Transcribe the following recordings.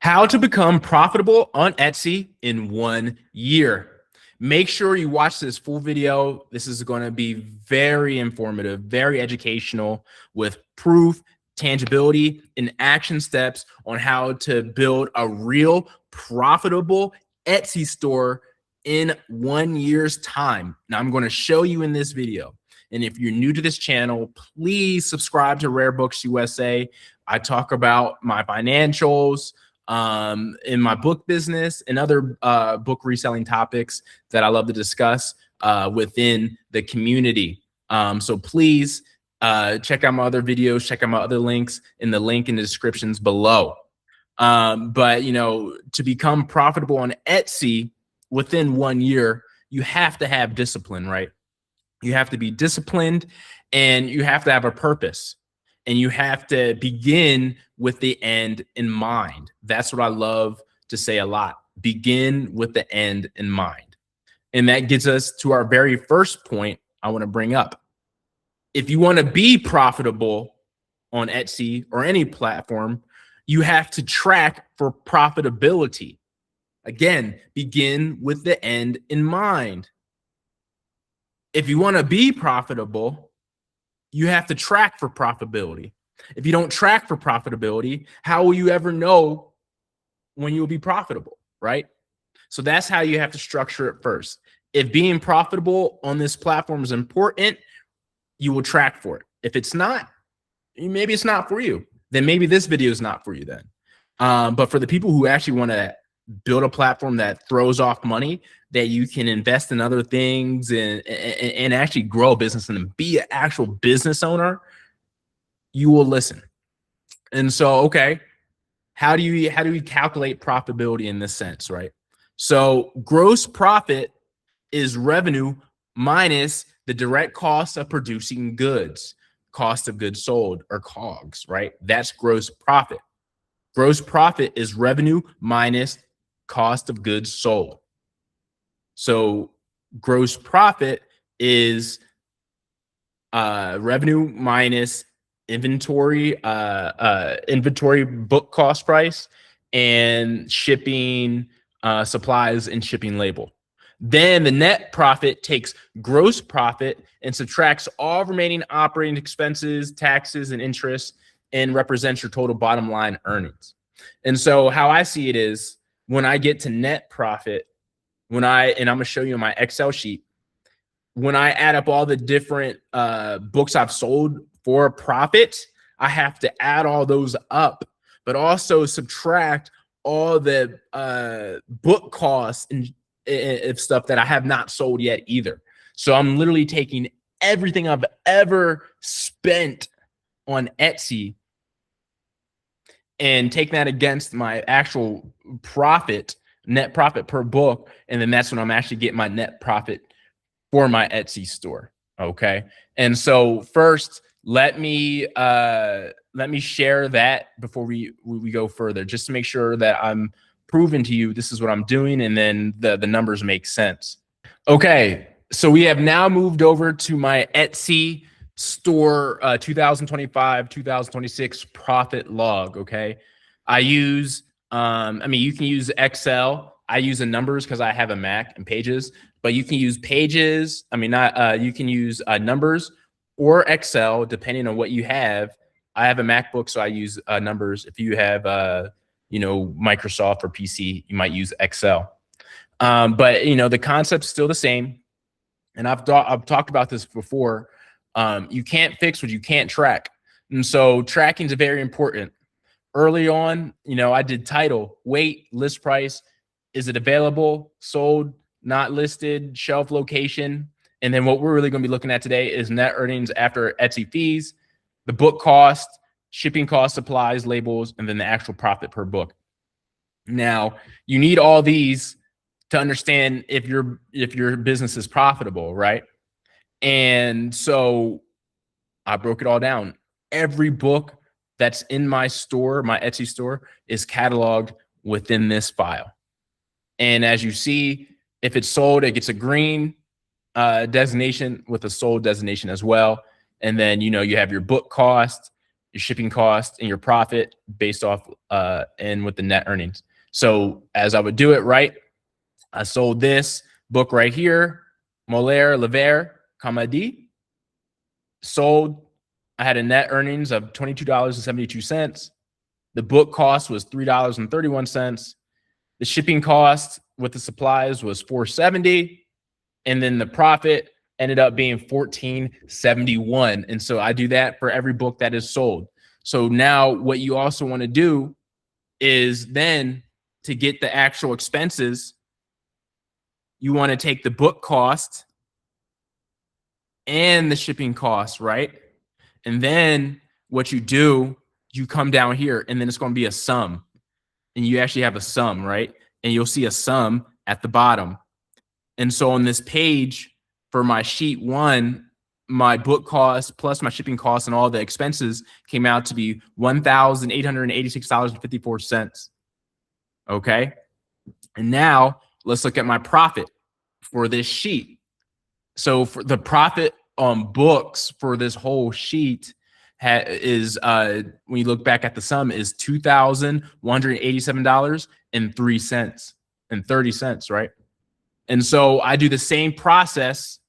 How to become profitable on Etsy in 1 year. Make sure you watch this full video. This is going to be very informative, very educational, with proof, tangibility, and action steps on how to build a real profitable Etsy store in 1 year's time. Now, I'm going to show you in this video. And if you're new to this channel, please subscribe to Rare Books USA. I talk about my financials, in my book business and other book reselling topics that I love to discuss within the community. So please check out my other videos, check out my other links in the link in the descriptions below. But to become profitable on Etsy within 1 year, you have to have discipline, right? You have to be disciplined and you have to have a purpose. And you have to begin with the end in mind. That's what I love to say a lot. Begin with the end in mind. And that gets us to our very first point I want to bring up. If you want to be profitable on Etsy or any platform, you have to track for profitability. Again, begin with the end in mind. If you want to be profitable, you have to track for profitability. If you don't track for profitability, how will you ever know when you'll be profitable, right? So that's how you have to structure it first. If being profitable on this platform is important, you will track for it. If it's not, maybe it's not for you. Then maybe this video is not for you then. But for the people who actually want to build a platform that throws off money, that you can invest in other things and actually grow a business and be an actual business owner, you will listen. And so, okay, how do you calculate profitability in this sense, right? So gross profit is revenue minus the direct cost of producing goods, cost of goods sold, or COGS, right? That's gross profit. Gross profit is revenue minus cost of goods sold. So gross profit is revenue minus inventory book cost price and shipping supplies and shipping label. Then the net profit takes gross profit and subtracts all remaining operating expenses, taxes, and interest, and represents your total bottom line earnings. And so how I see it is, when I get to net profit, and I'm going to show you in my Excel sheet, when I add up all the different books I've sold for a profit, I have to add all those up, but also subtract all the book costs and stuff that I have not sold yet either. So I'm literally taking everything I've ever spent on Etsy and take that against my actual profit, net profit per book. And then that's when I'm actually getting my net profit for my Etsy store. Okay. And so first, let me share that before we go further, just to make sure that I'm proving to you this is what I'm doing, and then the numbers make sense. Okay. So we have now moved over to my Etsy store 2025, 2026 profit log. Okay. I use, you can use Excel. I use the numbers because I have a Mac and Pages, but you can use Pages. You can use numbers or Excel, depending on what you have. I have a MacBook, so I use numbers. If you have, Microsoft or PC, you might use Excel. But the concept's still the same. And I've talked about this before. You can't fix what you can't track. And so tracking is very important. Early on, I did title, weight, list price. Is it available, sold, not listed, shelf location? And then what we're really going to be looking at today is net earnings after Etsy fees, the book cost, shipping cost, supplies, labels, and then the actual profit per book. Now, you need all these to understand if your business is profitable, right? And so I broke it all down. Every book that's in my store, my Etsy store, is cataloged within this file. And as you see, if it's sold, it gets a green designation with a sold designation as well. And then, you have your book cost, your shipping cost, and your profit based off and with the net earnings. So as I would do it, right, I sold this book right here, Molière, Lever, Comedy, sold. I had a net earnings of $22.72. The book cost was $3.31. The shipping cost with the supplies was $4.70, and then the profit ended up being $14.71. And so I do that for every book that is sold. So now what you also want to do is then to get the actual expenses, you want to take the book cost and the shipping cost, right? And then what you do, you come down here, and then it's going to be a sum. And you actually have a sum, right? And you'll see a sum at the bottom. And so on this page for my sheet 1, my book cost plus my shipping costs and all the expenses came out to be $1,886.54. Okay. And now let's look at my profit for this sheet. So for the profit on books for this whole sheet is when you look back at the sum is $2,187.03 right? And so I do the same process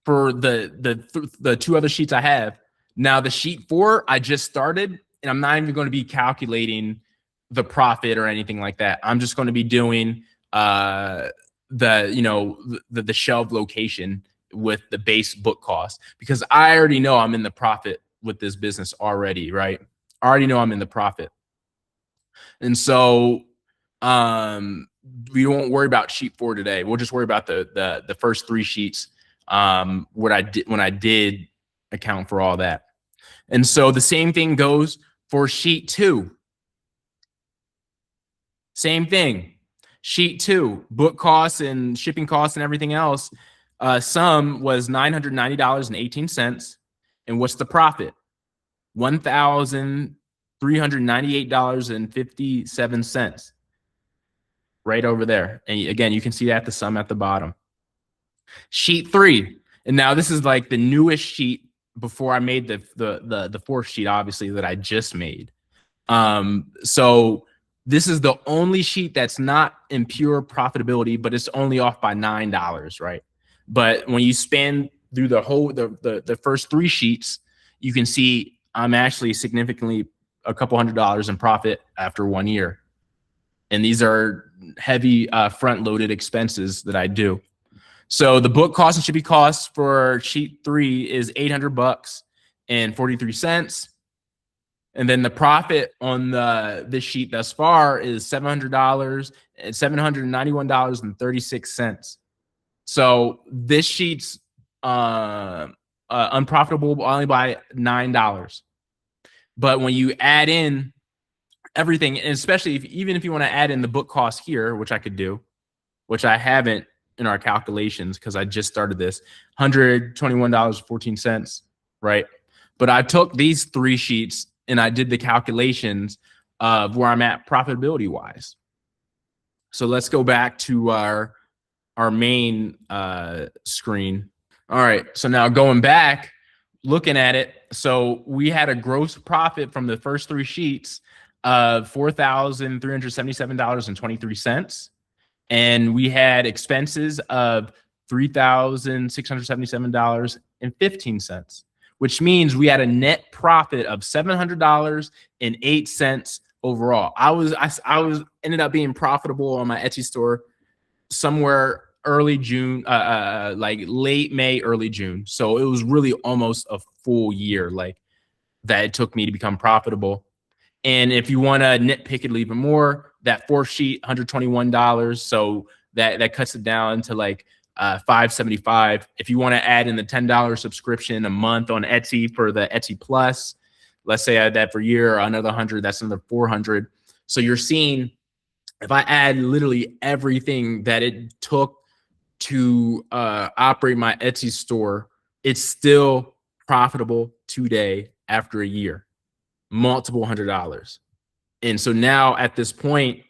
for the two other sheets I have. Now the sheet 4 I just started, and I'm not even going to be calculating the profit or anything like that. I'm just going to be doing the shelf location with the base book cost, because I already know I'm in the profit with this business already, right? I already know I'm in the profit. And so we won't worry about sheet 4 today. We'll just worry about the first 3 sheets, what I did when I did account for all that. And so the same thing goes for sheet 2. Same thing. Sheet 2, book costs and shipping costs and everything else. Sum was $990.18. And what's the profit? $1,398.57. Right over there. And again, you can see that the sum at the bottom. Sheet 3. And now this is like the newest sheet before I made the 4th sheet, obviously, that I just made. So this is the only sheet that's not in pure profitability, but it's only off by $9, right? But when you span through the first 3 sheets, you can see I'm actually significantly a couple $100 in profit after 1 year. And these are heavy front-loaded expenses that I do. So the book cost and shipping costs for sheet 3 is $800.43. And then the profit on this sheet thus far is $791.36. So this sheet's unprofitable only by $9. But when you add in everything, and especially even if you want to add in the book cost here, which I could do, which I haven't in our calculations because I just started this, $121.14, right? But I took these 3 sheets and I did the calculations of where I'm at profitability wise. So let's go back to our main screen. All right, so now going back, looking at it, so we had a gross profit from the first 3 sheets of $4,377.23. And we had expenses of $3,677.15, which means we had a net profit of $700.08 overall. I was ended up being profitable on my Etsy store somewhere early June, like late May, early June. So it was really almost a full year like that it took me to become profitable. And if you want to nitpick it even more, that 4th sheet, $121. So that cuts it down to like $575. If you want to add in the $10 subscription a month on Etsy for the Etsy Plus, let's say I had that for a year, or another 100, that's another 400. So you're seeing, if I add literally everything that it took to operate my Etsy store, it's still profitable today after a year, multiple $100s. And so now at this point,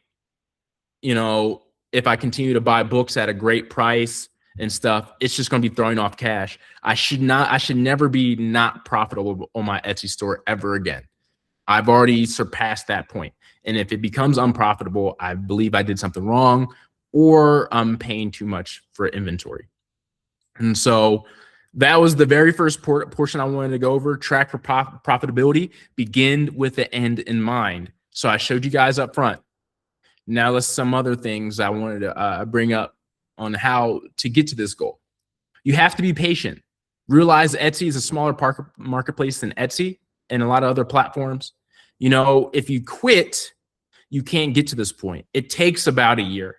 you know, if I continue to buy books at a great price and stuff, it's just going to be throwing off cash. I should never be not profitable on my Etsy store ever again. I've already surpassed that point. And if it becomes unprofitable, I believe I did something wrong or I'm paying too much for inventory. And so that was the very first portion I wanted to go over. Track for profitability. Begin with the end in mind. So I showed you guys up front. Now let's some other things I wanted to bring up on how to get to this goal. You have to be patient. Realize Etsy is a smaller marketplace than Etsy and a lot of other platforms. You know, if you quit, you can't get to this point. It takes about a year.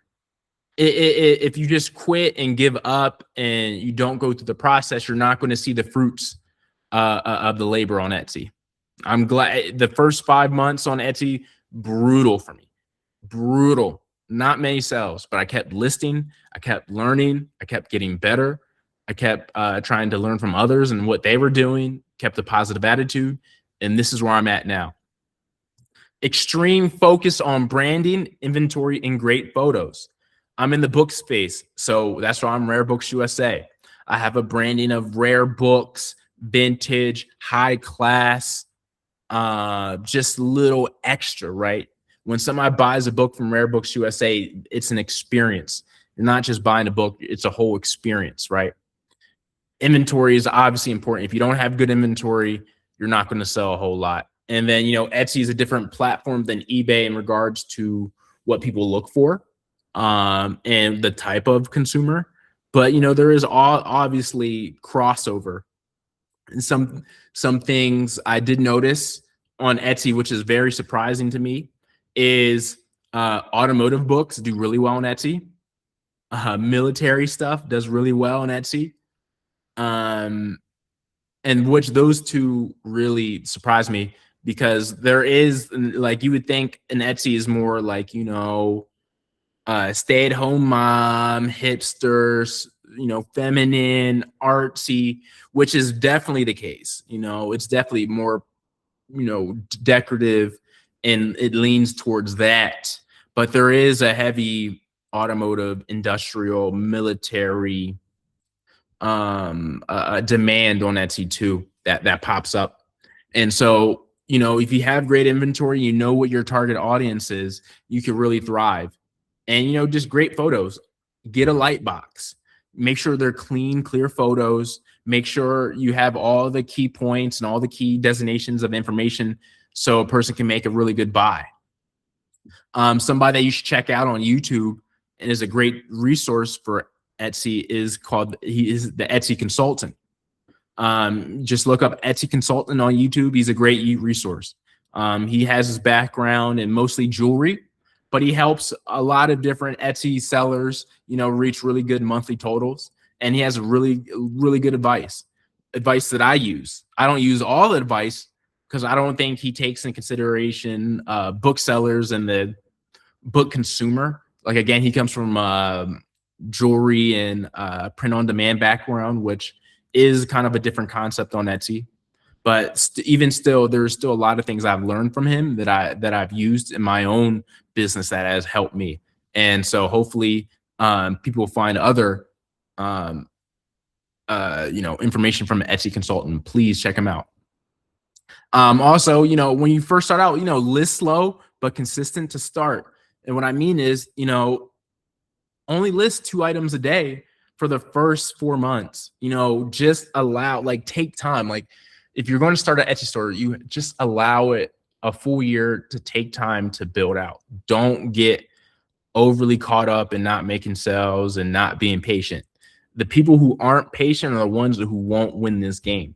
If you just quit and give up and you don't go through the process, you're not going to see the fruits of the labor on Etsy. I'm glad the first 5 months on Etsy, brutal for me. Brutal. Not many sales, but I kept listing. I kept learning. I kept getting better. I kept trying to learn from others and what they were doing, kept a positive attitude. And this is where I'm at now. Extreme focus on branding, inventory, and great photos. I'm in the book space, so that's why I'm Rare Books USA. I have a branding of rare books, vintage, high class, just little extra, right? When somebody buys a book from Rare Books USA, it's an experience. You're not just buying a book, it's a whole experience, right? Inventory is obviously important. If you don't have good inventory, you're not going to sell a whole lot. And then, you know, Etsy is a different platform than eBay in regards to what people look for and the type of consumer. But, you know, there is obviously crossover. And some things I did notice on Etsy, which is very surprising to me, is automotive books do really well on Etsy. Military stuff does really well on Etsy. And which those two really surprised me, because there is, like, you would think an Etsy is more like, you know, stay-at-home mom, hipsters, you know, feminine, artsy, which is definitely the case. You know, it's definitely more, you know, decorative, and it leans towards that. But there is a heavy automotive, industrial, military demand on Etsy too, that pops up. And so, you know, if you have great inventory, you know what your target audience is, you can really thrive. And, you know, just great photos. Get a light box. Make sure they're clean, clear photos. Make sure you have all the key points and all the key designations of information so a person can make a really good buy. Somebody that you should check out on YouTube and is a great resource for Etsy is he is the Etsy Consultant. Just look up Etsy Consultant on YouTube. He's a great resource. He has his background in mostly jewelry, but he helps a lot of different Etsy sellers, you know, reach really good monthly totals. And he has really, really good advice that I use. I don't use all the advice because I don't think he takes in consideration booksellers and the book consumer. Like, again, he comes from jewelry and print on demand background, which is kind of a different concept on Etsy. But even still, there's still a lot of things I've learned from him that I've used in my own business that has helped me. And so hopefully people will find other you know, information from an Etsy Consultant. Please check him out. Also, you know, when you first start out, you know, list slow but consistent to start. And what I mean is, you know, only list 2 items a day for the first 4 months. You know, just allow, like, take time. Like, if you're going to start an Etsy store, you just allow it a full year to take time to build out. Don't get overly caught up in not making sales and not being patient. The people who aren't patient are the ones who won't win this game.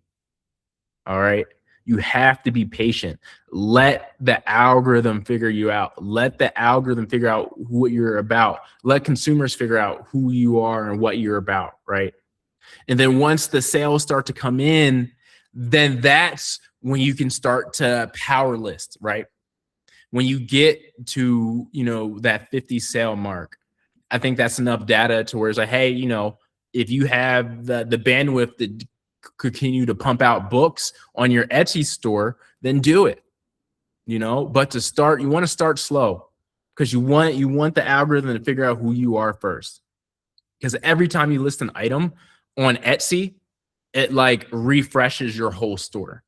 All right. You have to be patient. Let the algorithm figure you out. Let the algorithm figure out what you're about. Let consumers figure out who you are and what you're about, right? And then once the sales start to come in, then that's when you can start to power list, right? When you get to, you know, that 50 sale mark, I think that's enough data to where it's like, hey, you know, if you have the bandwidth to continue to pump out books on your Etsy store, then do it, you know. But to start, you want to start slow, because you want the algorithm to figure out who you are first. Because every time you list an item on Etsy, it like refreshes your whole store.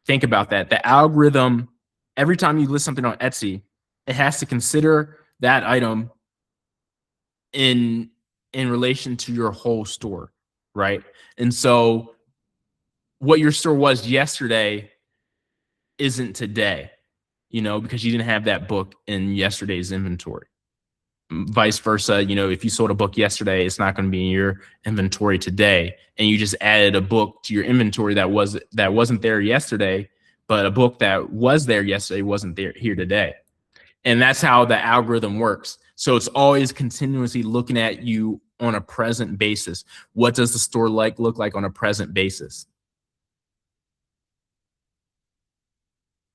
Think about that. The algorithm every time you list something on Etsy, it has to consider that item in relation to your whole store, right? And so what your store was yesterday isn't today, because you didn't have that book in yesterday's inventory. Vice versa, if you sold a book yesterday, it's not going to be in your inventory today, and you just added a book to your inventory that wasn't there yesterday, but a book that was there yesterday wasn't there here today. And that's how the algorithm works. So it's always continuously looking at you on a present basis. What does the store look like on a present basis?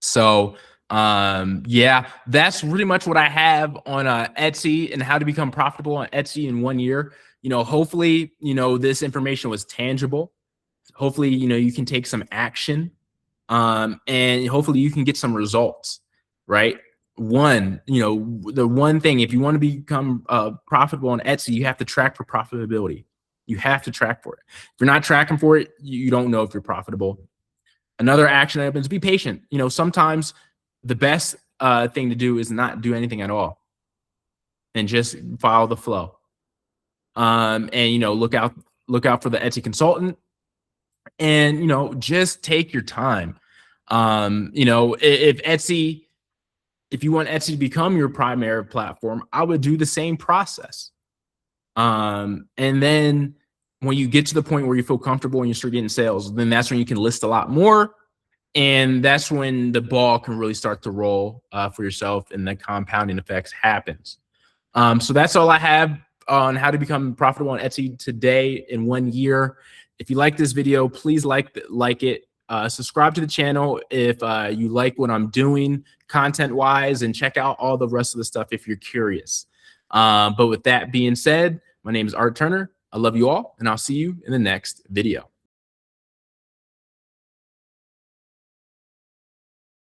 So yeah, that's pretty much what I have on Etsy and how to become profitable on Etsy in 1 year. Hopefully, this information was tangible. Hopefully, you can take some action, and hopefully you can get some results, right? The one thing, if you want to become profitable on Etsy, you have to track for profitability. You have to track for it. If you're not tracking for it, you don't know if you're profitable. Another action item is be patient. Sometimes the best thing to do is not do anything at all and just follow the flow. And look out for the Etsy consultant, and just take your time. If you want Etsy to become your primary platform, I would do the same process. And then when you get to the point where you feel comfortable and you start getting sales, then that's when you can list a lot more. And that's when the ball can really start to roll for yourself, and the compounding effects happens. So that's all I have on how to become profitable on Etsy today in 1 year. If you like this video, please like it. Subscribe to the channel if you like what I'm doing content-wise, and check out all the rest of the stuff if you're curious. But with that being said, my name is Art Turner. I love you all, and I'll see you in the next video.